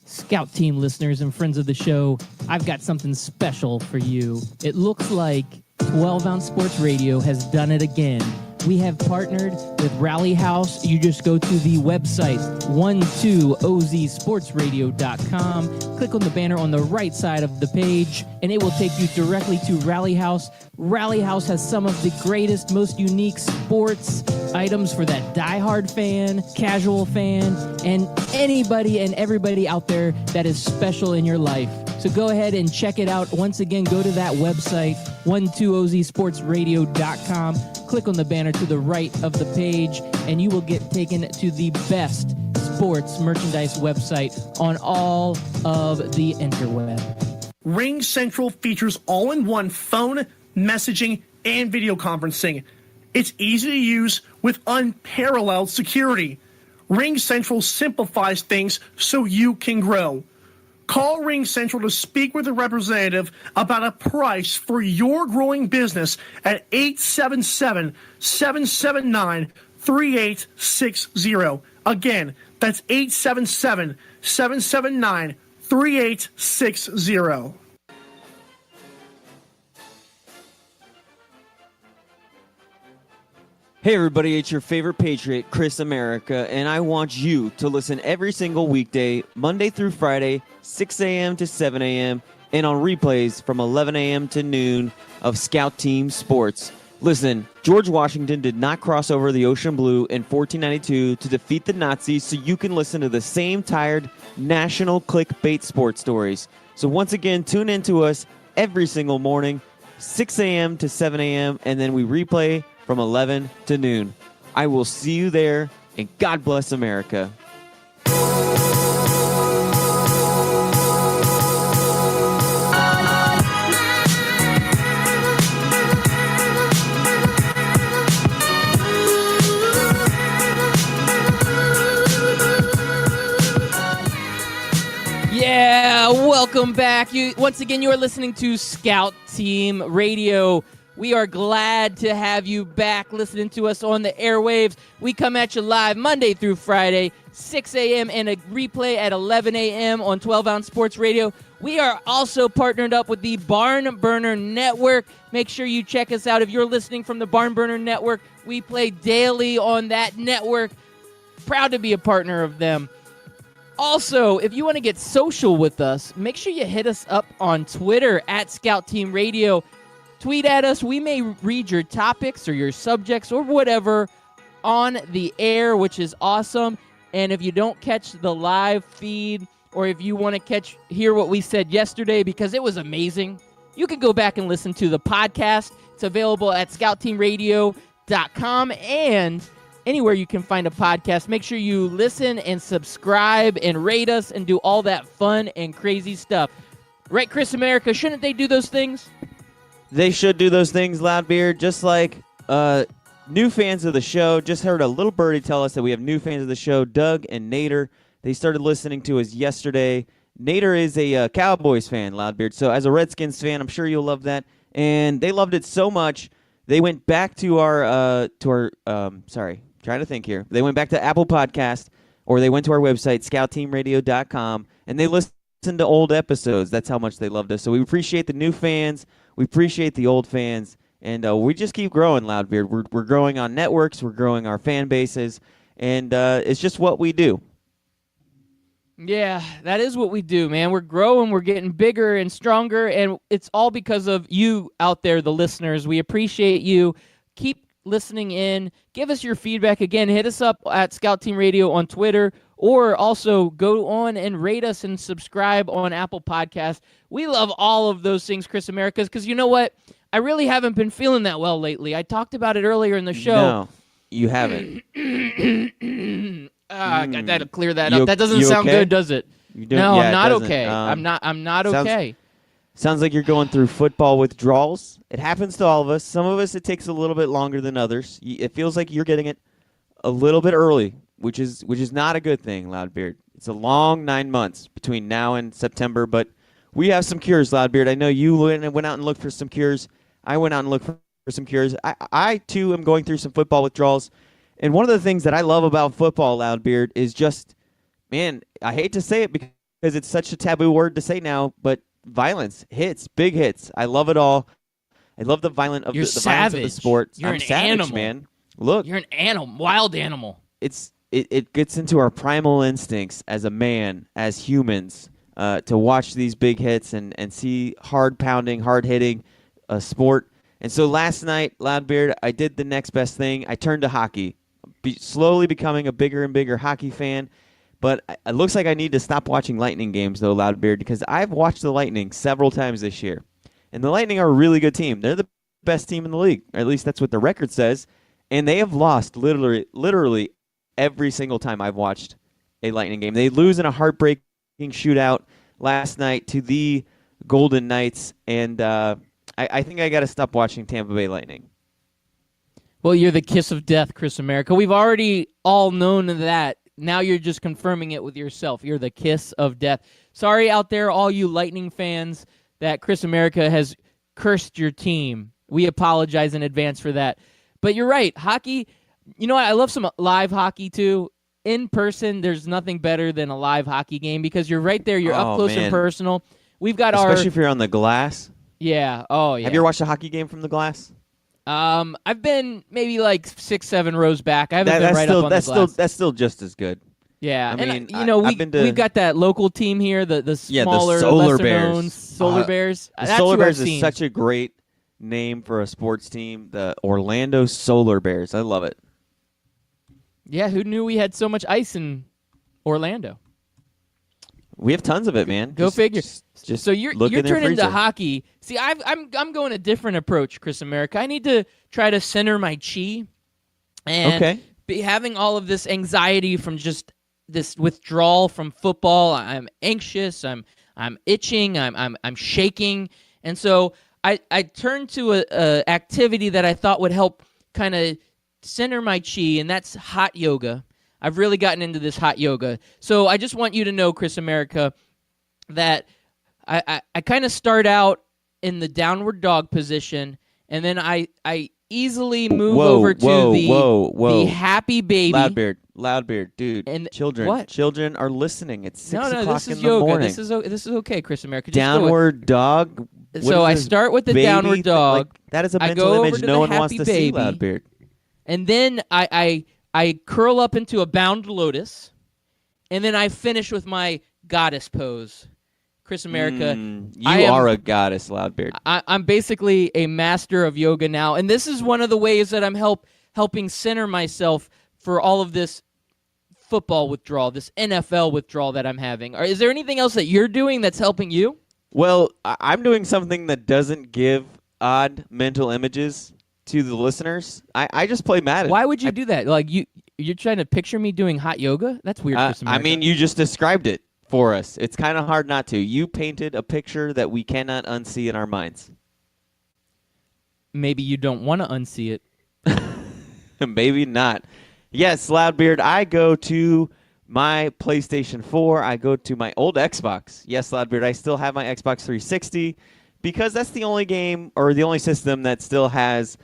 Scout Team listeners and friends of the show, I've got something special for you. It looks like 12-Ounce Sports Radio has done it again. We have partnered with Rally House. You just go to the website, 12ozsportsradio.com. Click on the banner on the right side of the page, and it will take you directly to Rally House. Rally House has some of the greatest, most unique sports items for that diehard fan, casual fan, and anybody and everybody out there that is special in your life. So go ahead and check it out. Once again, go to that website, 12ozsportsradio.com. Click on the banner to the right of the page, and you will get taken to the best sports merchandise website on all of the interweb.
Ring Central features all-in-one phone, messaging, and video conferencing. It's easy to use with unparalleled security. Ring Central simplifies things so you can grow. Call Ring Central to speak with a representative about a price for your growing business at 877-779-3860. Again, that's 877-779-3860.
Hey everybody, it's your favorite Patriot, Chris America, and I want you to listen every single weekday, Monday through Friday, 6 a.m. to 7 a.m., and on replays from 11 a.m. to noon of Scout Team Sports. Listen, George Washington did not cross over the ocean blue in 1492 to defeat the Nazis, so you can listen to the same tired national clickbait sports stories. So once again, tune in to us every single morning, 6 a.m. to 7 a.m., and then we replay from 11 to noon. I will see you there, and God bless America.
Yeah, welcome back. Once again, you are listening to Scout Team Radio. We are glad to have you back listening to us on the airwaves. We come at you live Monday through Friday, 6 a.m. and a replay at 11 a.m. on 12-Ounce Sports Radio. We are also partnered up with the Barn Burner Network. Make sure you check us out. If you're listening from the Barn Burner Network, we play daily on that network. Proud to be a partner of them. Also, if you want to get social with us, make sure you hit us up on Twitter at Scout Team Radio. Tweet at us. We may read your topics or your subjects or whatever on the air, which is awesome. And if you don't catch the live feed, or if you want to hear what we said yesterday because it was amazing, you can go back and listen to the podcast. It's available at scoutteamradio.com and anywhere you can find a podcast. Make sure you listen and subscribe and rate us and do all that fun and crazy stuff. Right, Chris America? Shouldn't they do those things?
They should do those things, Loudbeard, just like new fans of the show. Just heard a little birdie tell us that we have new fans of the show, Doug and Nader. They started listening to us yesterday. Nader is a Cowboys fan, Loudbeard. So as a Redskins fan, I'm sure you'll love that. And they loved it so much, they went back to our trying to think here. They went back to Apple Podcast, or they went to our website, scoutteamradio.com, and they listened to old episodes. That's how much they loved us. So we appreciate the new fans. We appreciate the old fans, And we just keep growing, Loudbeard. We're growing on networks. We're growing our fan bases. And it's just what we do.
Yeah, that is what we do, man. We're growing, we're getting bigger and stronger, and it's all because of you out there, the listeners. We appreciate you. Keep listening in. Give us your feedback. Again, hit us up at Scout Team Radio on Twitter, or also go on and rate us and subscribe on Apple Podcasts. We love all of those things, Chris Americas, because you know what? I really haven't been feeling that well lately. I talked about it earlier in the show.
No, you haven't.
I got to clear that up. That doesn't
you
sound
okay?
good, does it?
No,
I'm not
doesn't.
okay. I'm not
sounds-
okay.
Sounds like you're going through football withdrawals. It happens to all of us. Some of us, it takes a little bit longer than others. It feels like you're getting it a little bit early, which is not a good thing, Loudbeard. It's a long 9 months between now and September, but we have some cures, Loudbeard. I know you went out and looked for some cures. I went out and looked for some cures. I too, am going through some football withdrawals. And one of the things that I love about football, Loudbeard, is just, man, I hate to say it because it's such a taboo word to say now, but violence, hits, big hits. I love it all. I love the violence of the violence of the sport.
You're
I'm
an
savage,
animal,
man. Look,
you're an animal, wild animal.
It gets into our primal instincts as a man, as humans, to watch these big hits and see hard pounding, hard hitting sport. And so last night, Loudbeard, I did the next best thing. I turned to hockey. Slowly becoming a bigger and bigger hockey fan, but it looks like I need to stop watching Lightning games, though, Loudbeard, because I've watched the Lightning several times this year, and the Lightning are a really good team. They're the best team in the league, or at least that's what the record says, and they have lost literally every single time I've watched a Lightning game. They lose in a heartbreaking shootout last night to the Golden Knights, and I think I got to stop watching Tampa Bay Lightning.
Well, you're the kiss of death, Chris America. We've already all known that. Now you're just confirming it with yourself. You're the kiss of death. Sorry out there, all you Lightning fans, that Chris America has cursed your team. We apologize in advance for that. But you're right. Hockey, you know what? I love some live hockey, too. In person, there's nothing better than a live hockey game because you're right there. You're up close and personal. We've got
especially if you're on the glass.
Yeah. Oh, yeah.
Have you ever watched a hockey game from the glass?
I've been maybe like 6-7 rows back. I haven't been right up on the glass.
That's still just as good.
Yeah,
I mean,
we've got that local team here, the smaller,
the Solar
lesser
Bears.
known Solar Bears.
The
That's
Solar
who I've
Bears is
seen.
such a great name for a sports team. The Orlando Solar Bears. I love it.
Yeah, who knew we had so much ice in Orlando?
We have tons of it, man.
Go figure.
Just
so you're
look in their
turning to
freezer.
hockey. See, I'm going a different approach, Chris America. I need to try to center my chi, and be having all of this anxiety from just this withdrawal from football. I'm anxious. I'm itching. I'm shaking, and so I turned to a activity that I thought would help kind of center my chi, and that's hot yoga. I've really gotten into this hot yoga. So I just want you to know, Chris America, that I kind of start out in the downward dog position, and then I easily move over to the happy baby.
Loudbeard, dude.
And
children are listening. It's 6 o'clock
this is
in the
yoga.
morning.
This is okay, Chris America. Just
Downward dog.
So I start with the downward dog.
That is a
I
mental
go
image
over to
no
the
one wants
happy
to see,
baby,
Loudbeard.
And then I curl up into a bound lotus, and then I finish with my goddess pose. Chris America,
you are a goddess, Loudbeard.
I'm basically a master of yoga now, and this is one of the ways that I'm helping center myself for all of this football withdrawal, this NFL withdrawal that I'm having. Is there anything else that you're doing that's helping you?
Well, I'm doing something that doesn't give odd mental images to the listeners. I just play Madden.
Why would you do that? Like you're trying to picture me doing hot yoga? That's weird. Chris America.
I mean, you just described it for us. It's kind of hard not to. You painted a picture that we cannot unsee in our minds.
Maybe you don't want to unsee it.
Maybe not. Yes, Loudbeard, I go to my PlayStation 4. I go to my old Xbox. Yes, Loudbeard, I still have my Xbox 360 because that's the only game or the only system that still has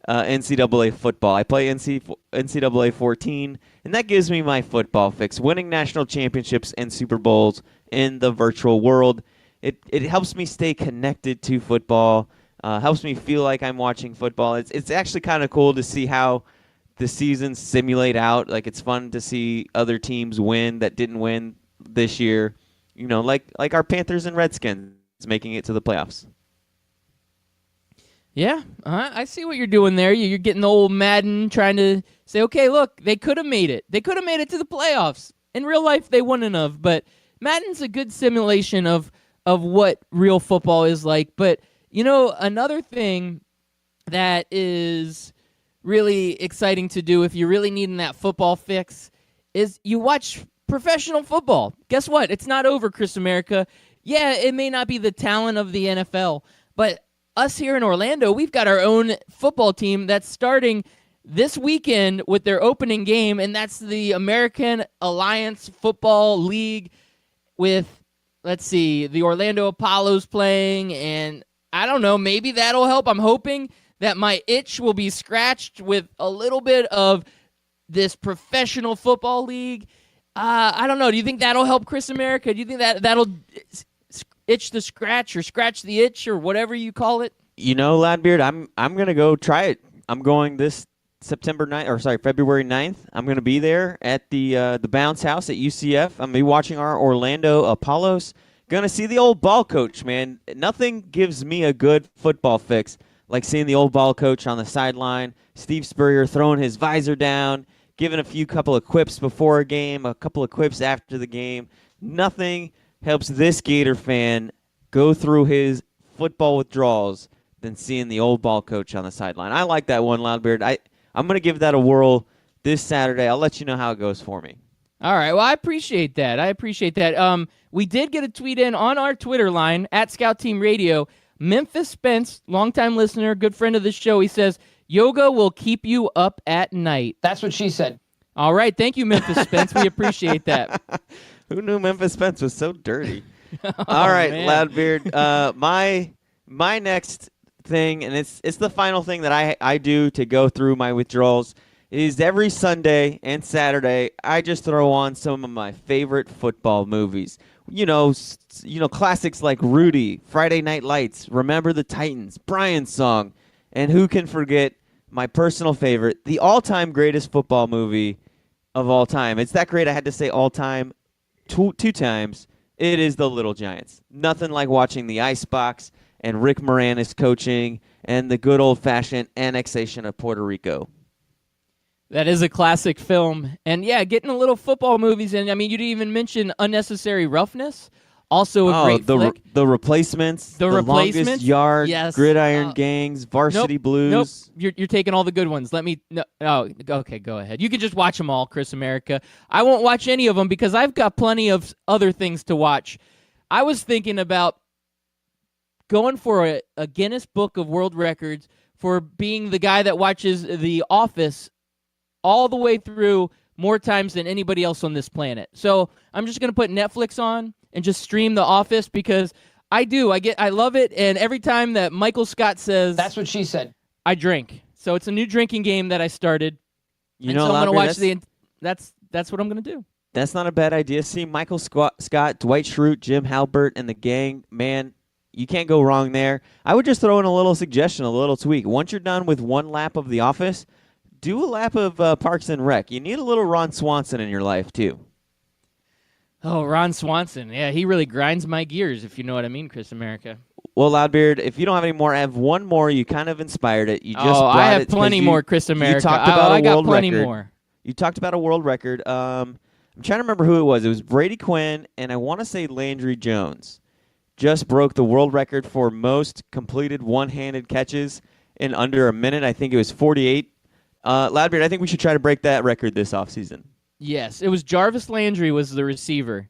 NCAA football. I play NCAA 14, and that gives me my football fix, winning national championships and Super Bowls in the virtual world. It helps me stay connected to football Helps me feel like I'm watching football. It's actually kind of cool to see how the seasons simulate out. Like, it's fun to see other teams win that didn't win this year. Like our Panthers and Redskins making it to the playoffs.
Yeah, I see what you're doing there. You're getting the old Madden, trying to say, okay, look, they could have made it. They could have made it to the playoffs. In real life, they wouldn't have. But Madden's a good simulation of what real football is like. But, another thing that is really exciting to do if you're really needing that football fix is you watch professional football. Guess what? It's not over, Chris America. Yeah, it may not be the talent of the NFL, but us here in Orlando, we've got our own football team that's starting this weekend with their opening game, and that's the American Alliance Football League with, let's see, the Orlando Apollos playing, and I don't know, maybe that'll help. I'm hoping that my itch will be scratched with a little bit of this professional football league. I don't know. Do you think that'll help, Chris America? Do you think that'll itch the scratch or scratch the itch or whatever you call it?
Ladbeard, I'm gonna go try it. I'm going this February 9th. I'm gonna be there at the Bounce House at UCF. I'm gonna be watching our Orlando Apollos. Gonna see the old ball coach, man. Nothing gives me a good football fix like seeing the old ball coach on the sideline, Steve Spurrier throwing his visor down, giving a couple of quips before a game, a couple of quips after the game. Nothing helps this Gator fan go through his football withdrawals than seeing the old ball coach on the sideline. I like that one, Loudbeard. I'm going to give that a whirl this Saturday. I'll let you know how it goes for me.
All right. Well, I appreciate that. We did get a tweet in on our Twitter line, at Scout Team Radio. Memphis Spence, longtime listener, good friend of the show, he says, yoga will keep you up at night.
That's what she said.
All right. Thank you, Memphis Spence. We appreciate that.
Who knew Memphis Spence was so dirty? All right,
man.
Loudbeard. My next thing, and it's the final thing that I do to go through my withdrawals, is every Sunday and Saturday I just throw on some of my favorite football movies. Classics like Rudy, Friday Night Lights, Remember the Titans, Brian's Song, and who can forget my personal favorite, the all-time greatest football movie of all time. It's that great I had to say all time two times. It is The Little Giants. Nothing like watching the Icebox and Rick Moranis coaching and the good old-fashioned annexation of Puerto Rico.
That is a classic film. And, yeah, getting a little football movies in. I mean, you didn't even mention Unnecessary Roughness. Also a great flick.
The Replacements, the Longest Yard,
yes.
Gridiron Gangs, Varsity Blues.
Nope, you're taking all the good ones. Okay, go ahead. You can just watch them all, Chris America. I won't watch any of them because I've got plenty of other things to watch. I was thinking about going for a Guinness Book of World Records for being the guy that watches The Office all the way through more times than anybody else on this planet. So I'm just going to put Netflix on and just stream The Office because I love it. And every time that Michael Scott says,
That's what she said,
I drink. So it's a new drinking game that I started.
So I'm
going to watch that's what I'm going to do.
That's not a bad idea. See Michael Scott, Dwight Schrute, Jim Halbert, and the gang, man, you can't go wrong there. I would just throw in a little suggestion, a little tweak. Once you're done with one lap of The Office, do a lap of Parks and Rec. You need a little Ron Swanson in your life, too.
Oh, Ron Swanson. Yeah, he really grinds my gears, if you know what I mean, Chris America.
Well, Loudbeard, if you don't have any more, I have one more. You kind of inspired it. You just
I have plenty more, Chris America.
You talked about
I got
world
plenty
record.
more.
You talked about a world record. I'm trying to remember who it was. It was Brady Quinn, and I want to say Landry Jones just broke the world record for most completed one-handed catches in under a minute. I think it was 48. Loudbeard, I think we should try to break that record this offseason.
Yes, it was Jarvis Landry was the receiver.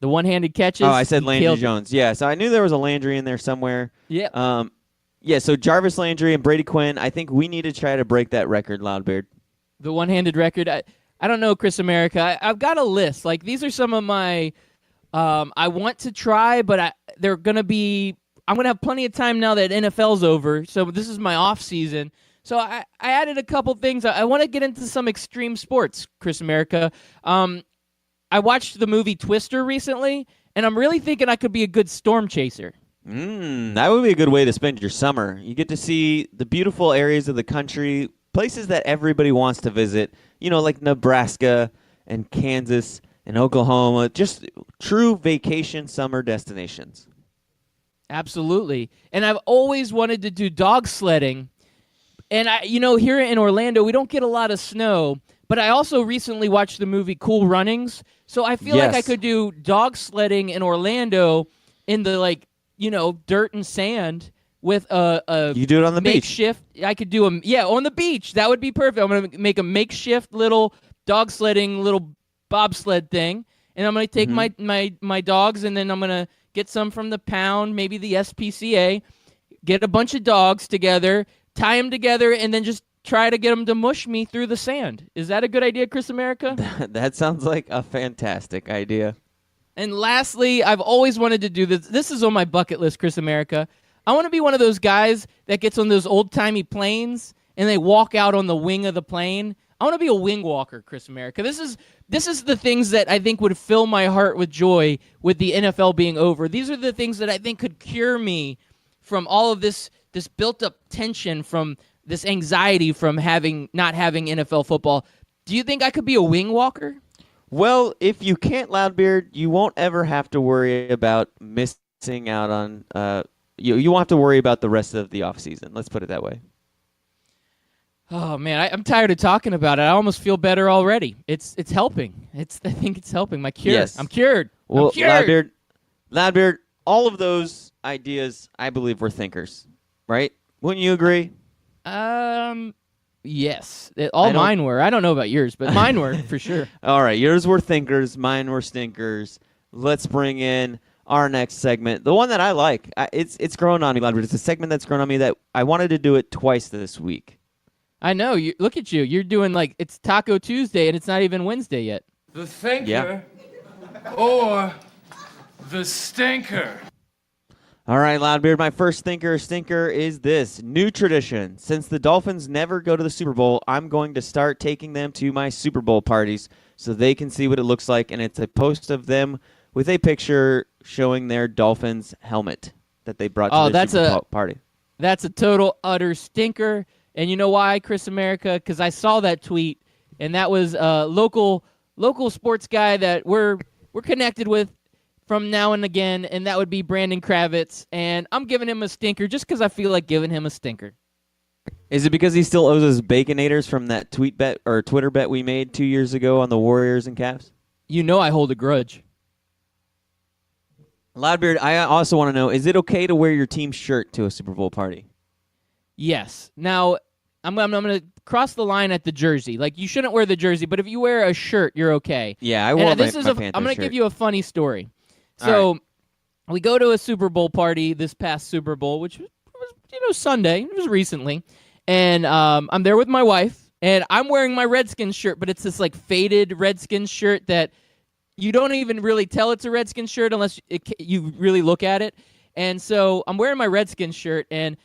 The one-handed catches.
Oh, I said Landry Jones. Yeah, so I knew there was a Landry in there somewhere.
Yeah.
So Jarvis Landry and Brady Quinn, I think we need to try to break that record, Loudbeard.
The one-handed record. I don't know, Chris America. I've got a list. Like, these are some of my I want to try, but they're going to be – I'm going to have plenty of time now that NFL's over, so this is my off season. So I added a couple things. I want to get into some extreme sports, Chris America. I watched the movie Twister recently, and I'm really thinking I could be a good storm chaser.
That would be a good way to spend your summer. You get to see the beautiful areas of the country, places that everybody wants to visit, like Nebraska and Kansas and Oklahoma, just true vacation summer destinations.
Absolutely. And I've always wanted to do dog sledding. And here in Orlando, we don't get a lot of snow, but I also recently watched the movie Cool Runnings. So I feel like I
Yes.
could do dog sledding in Orlando in the dirt and sand with a
You do it on the beach.
makeshift. I could do on the beach. That would be perfect. I'm going to make a makeshift little dog sledding, little bobsled thing, and I'm going to take my dogs, and then I'm going to get some from the pound, maybe the SPCA, get a bunch of dogs together, tie them together, and then just try to get them to mush me through the sand. Is that a good idea, Chris America?
That sounds like a fantastic idea.
And lastly, I've always wanted to do this. This is on my bucket list, Chris America. I want to be one of those guys that gets on those old-timey planes and they walk out on the wing of the plane. I want to be a wing walker, Chris America. This is the things that I think would fill my heart with joy with the NFL being over. These are the things that I think could cure me from all of this built-up tension, from this anxiety from not having NFL football. Do you think I could be a wing walker?
Well, if you can't, Loudbeard, you won't ever have to worry about missing out on you won't have to worry about the rest of the offseason. Let's put it that way.
Oh man, I'm tired of talking about it. I almost feel better already. It's helping. I think it's helping. My cure.
Yes.
I'm cured.
Well,
I'm cured.
Loudbeard, all of those ideas, I believe, were thinkers, right? Wouldn't you agree?
Yes. All mine were. I don't know about yours, but mine were for sure.
All right, yours were thinkers, mine were stinkers. Let's bring in our next segment, the one that I like. It's grown on me, Loudbeard. It's a segment that's grown on me that I wanted to do it twice this week.
I know. Look at you. You're doing it's Taco Tuesday, and it's not even Wednesday yet.
The thinker or the stinker.
All right, Loudbeard, my first stinker is this. New tradition. Since the Dolphins never go to the Super Bowl, I'm going to start taking them to my Super Bowl parties so they can see what it looks like, and it's a post of them with a picture showing their Dolphins helmet that they brought to the Super Bowl party.
That's a total, utter stinker. And you know why, Chris America? Because I saw that tweet, and that was a local sports guy that we're connected with from now and again, and that would be Brandon Kravitz. And I'm giving him a stinker just because I feel like giving him a stinker.
Is it because he still owes us Baconators from that tweet bet or Twitter bet we made 2 years ago on the Warriors and Cavs?
You know I hold a grudge.
Loudbeard, I also want to know, is it okay to wear your team's shirt to a Super Bowl party?
Yes. Now, I'm going to cross the line at the jersey. You shouldn't wear the jersey, but if you wear a shirt, you're okay.
Yeah, I wore my
Panthers
shirt.
I'm going to give you a funny story. So, we go to a Super Bowl party this past Super Bowl, which was Sunday. It was recently. And I'm there with my wife, and I'm wearing my Redskins shirt, but it's this faded Redskins shirt that you don't even really tell it's a Redskins shirt unless you really look at it. And so I'm wearing my Redskins shirt, and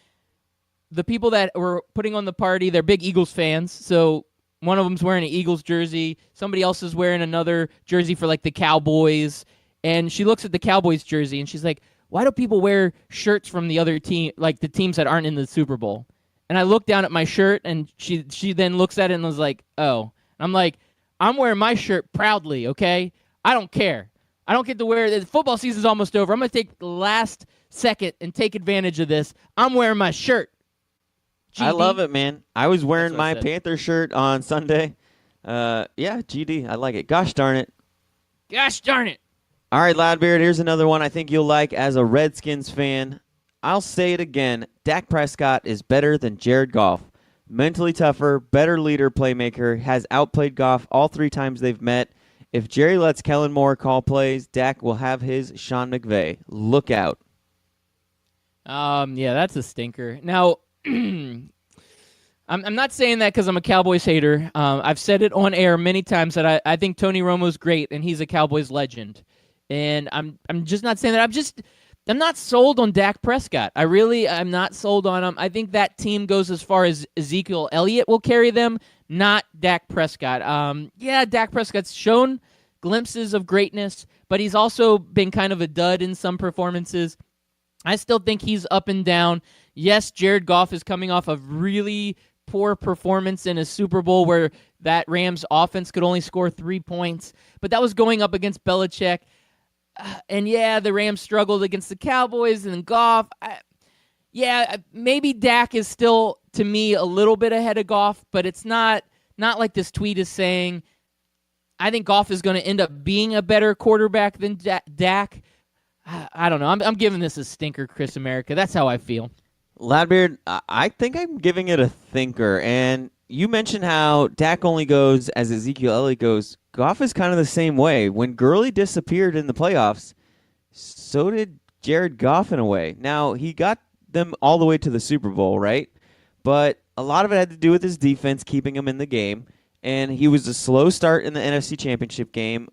the people that were putting on the party, they're big Eagles fans. So one of them's wearing an Eagles jersey. Somebody else is wearing another jersey for the Cowboys. And she looks at the Cowboys jersey, and she's like, why do people wear shirts from the other team, the teams that aren't in the Super Bowl? And I look down at my shirt, and she then looks at it and was like, oh. I'm like, I'm wearing my shirt proudly, okay? I don't care. I don't get to wear it. The football season's almost over. I'm going to take the last second and take advantage of this. I'm wearing my shirt. GD.
I love it, man. I was wearing my
said.
Panther shirt on Sunday. Yeah, GD. I like it. Gosh darn it.
Gosh darn it.
All right, Loudbeard, here's another one I think you'll like as a Redskins fan. I'll say it again. Dak Prescott is better than Jared Goff. Mentally tougher, better leader, playmaker, has outplayed Goff all 3 times they've met. If Jerry lets Kellen Moore call plays, Dak will have his Sean McVay. Look out.
Yeah, that's a stinker. Now, I'm not saying that because I'm a Cowboys hater. I've said it on air many times that I think Tony Romo's great and he's a Cowboys legend. And I'm just not saying that. I'm not sold on Dak Prescott. I'm not sold on him. I think that team goes as far as Ezekiel Elliott will carry them, not Dak Prescott. Yeah, Dak Prescott's shown glimpses of greatness, but he's also been kind of a dud in some performances. I still think he's up and down. Yes, Jared Goff is coming off a really poor performance in a Super Bowl where that Rams offense could only score 3 points, but that was going up against Belichick. And yeah, the Rams struggled against the Cowboys and Goff. Maybe Dak is still, to me, a little bit ahead of Goff, but it's not like this tweet is saying. I think Goff is going to end up being a better quarterback than Dak. I don't know. I'm giving this a stinker, Chris America. That's how I feel.
Loudbeard, I think I'm giving it a thinker. And you mentioned how Dak only goes as Ezekiel Elliott goes. Goff is kind of the same way. When Gurley disappeared in the playoffs, so did Jared Goff in a way. Now, he got them all the way to the Super Bowl, right? But a lot of it had to do with his defense keeping him in the game. And he was a slow start in the NFC Championship game.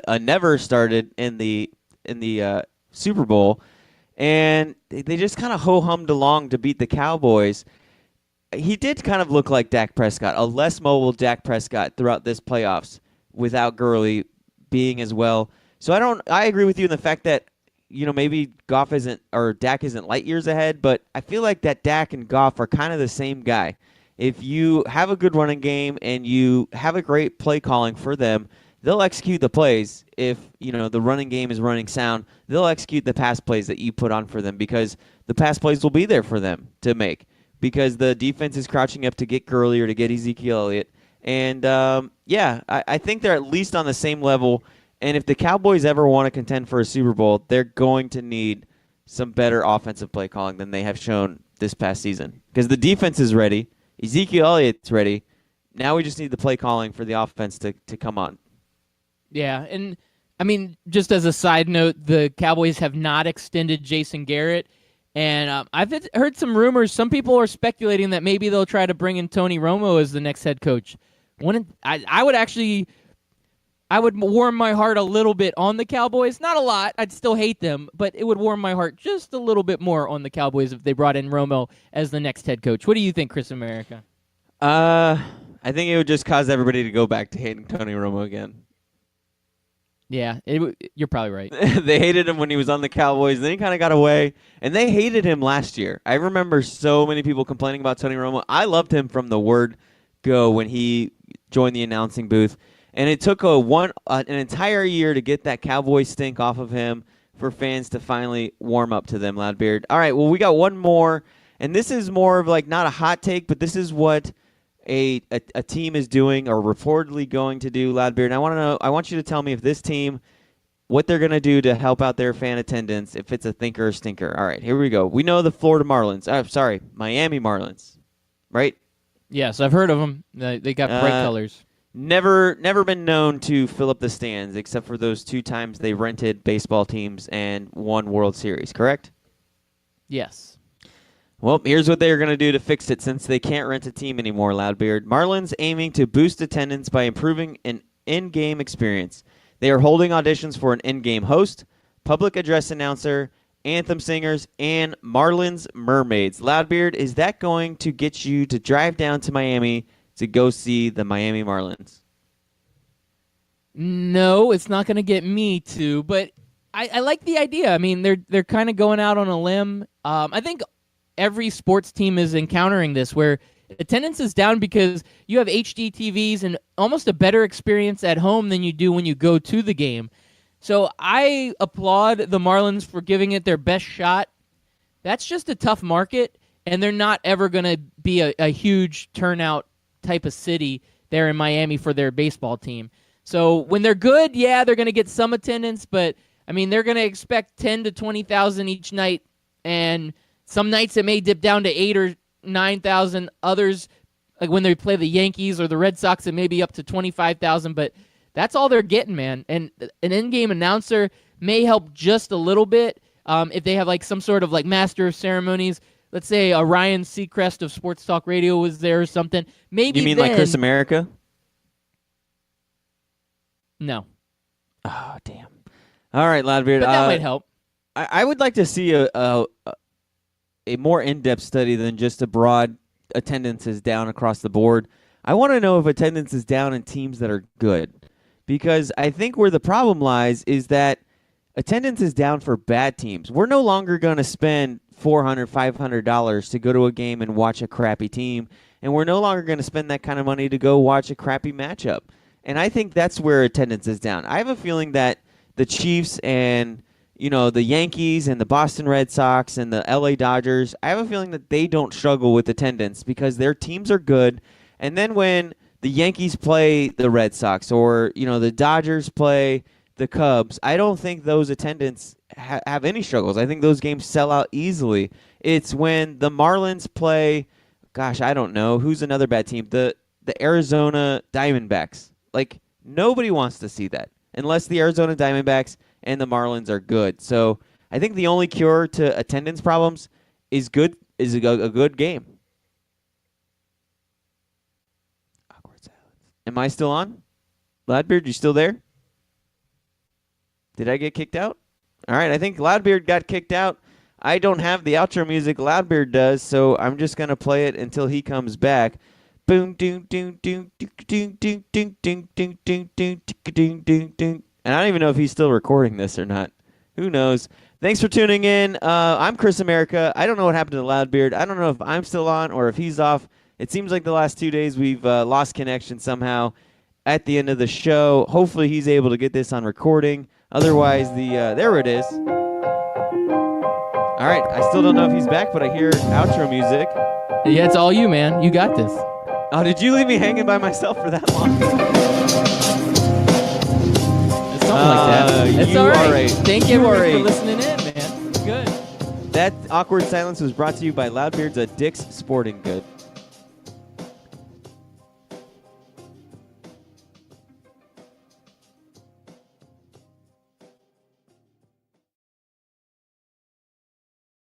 Never started in the Super Bowl, and they just kind of ho-hummed along to beat the Cowboys. He did kind of look like Dak Prescott, a less mobile Dak Prescott throughout this playoffs without Gurley being as well. So I agree with you in the fact that, maybe Dak isn't light years ahead, but I feel like that Dak and Goff are kind of the same guy. If you have a good running game and you have a great play calling for them, they'll execute the plays. If, the running game is running sound, they'll execute the pass plays that you put on for them because the pass plays will be there for them to make because the defense is crouching up to get Gurley or to get Ezekiel Elliott. And, I think they're at least on the same level. And if the Cowboys ever want to contend for a Super Bowl, they're going to need some better offensive play calling than they have shown this past season because the defense is ready. Ezekiel Elliott's ready. Now we just need the play calling for the offense to come on.
Yeah, and I mean, just as a side note, the Cowboys have not extended Jason Garrett, and I've heard some rumors. Some people are speculating that maybe they'll try to bring in Tony Romo as the next head coach. I would warm my heart a little bit on the Cowboys. Not a lot. I'd still hate them, but it would warm my heart just a little bit more on the Cowboys if they brought in Romo as the next head coach. What do you think, Chris America?
I think it would just cause everybody to go back to hating Tony Romo again.
Yeah, you're probably right.
They hated him when he was on the Cowboys, and then he kind of got away, and they hated him last year. I remember so many people complaining about Tony Romo. I loved him from the word go when he joined the announcing booth. And it took an entire year to get that Cowboy stink off of him for fans to finally warm up to them, Loudbeard. All right, well, we got one more, and this is more of like not a hot take, but this is what a team is doing or reportedly going to do, Loudbeard. And I want you to tell me if this team, what they're going to do to help out their fan attendance, if it's a thinker or stinker. All right, here we go. We know the Miami Marlins, right?
Yes, I've heard of them. They got bright colors.
Never been known to fill up the stands except for those 2 times they rented baseball teams and won World Series, correct?
Yes.
Well, here's what they're going to do to fix it since they can't rent a team anymore, Loudbeard. Marlins aiming to boost attendance by improving an in-game experience. They are holding auditions for an in-game host, public address announcer, anthem singers, and Marlins mermaids. Loudbeard, is that going to get you to drive down to Miami to go see the Miami Marlins?
No, it's not going to get me to, but I like the idea. I mean, they're kind of going out on a limb. I think every sports team is encountering this where attendance is down because you have HD TVs and almost a better experience at home than you do when you go to the game. So I applaud the Marlins for giving it their best shot. That's just a tough market, and they're not ever going to be a huge turnout type of city there in Miami for their baseball team. So when they're good, yeah, they're going to get some attendance, but I mean, they're going to expect 10 to 20,000 each night, and some nights it may dip down to 8 or 9,000. Others, like when they play the Yankees or the Red Sox, it may be up to 25,000, but that's all they're getting, man. And an in-game announcer may help just a little bit if they have like some sort of like master of ceremonies. Let's say a Ryan Seacrest of Sports Talk Radio was there or something. Maybe
you mean
then,
like Chris America?
No.
Oh, damn. All right, Loudbeard.
But that might help.
I would like to see a more in-depth study than just a broad attendance is down across the board. I want to know if attendance is down in teams that are good. Because I think where the problem lies is that attendance is down for bad teams. We're no longer going to spend $400, $500 to go to a game and watch a crappy team, and we're no longer going to spend that kind of money to go watch a crappy matchup. And I think that's where attendance is down. I have a feeling that the Chiefs and the Yankees and the Boston Red Sox and the LA Dodgers, I have a feeling that they don't struggle with attendance because their teams are good. And then when the Yankees play the Red Sox or, the Dodgers play the Cubs, I don't think those attendants have any struggles. I think those games sell out easily. It's when the Marlins play, I don't know, who's another bad team? The Arizona Diamondbacks. Like, nobody wants to see that unless the Arizona Diamondbacks and the Marlins are good. So I think the only cure to attendance problems is a good game. Awkward silence. Am I still on? Loudbeard, you still there? Did I get kicked out? All right, I think Loudbeard got kicked out. I don't have the outro music. Loudbeard does, so I'm just going to play it until he comes back. Boom, doom, doom, doom, doom, doom, doom, doom, doom, doom, doom, doom, doom, doom, doom. And I don't even know if he's still recording this or not. Who knows? Thanks for tuning in. I'm Chris America. I don't know what happened to Loudbeard. I don't know if I'm still on or if he's off. It seems like the last 2 days we've lost connection somehow at the end of the show. Hopefully he's able to get this on recording. Otherwise, there it is. All right, I still don't know if he's back, but I hear outro music.
Yeah, it's all you, man. You got this.
Oh, did you leave me hanging by myself for that long?
Something like that. It's all right. Thank you for
a
listening in, man. Good.
That awkward silence was brought to you by Loudbeard's Dick's Sporting Good.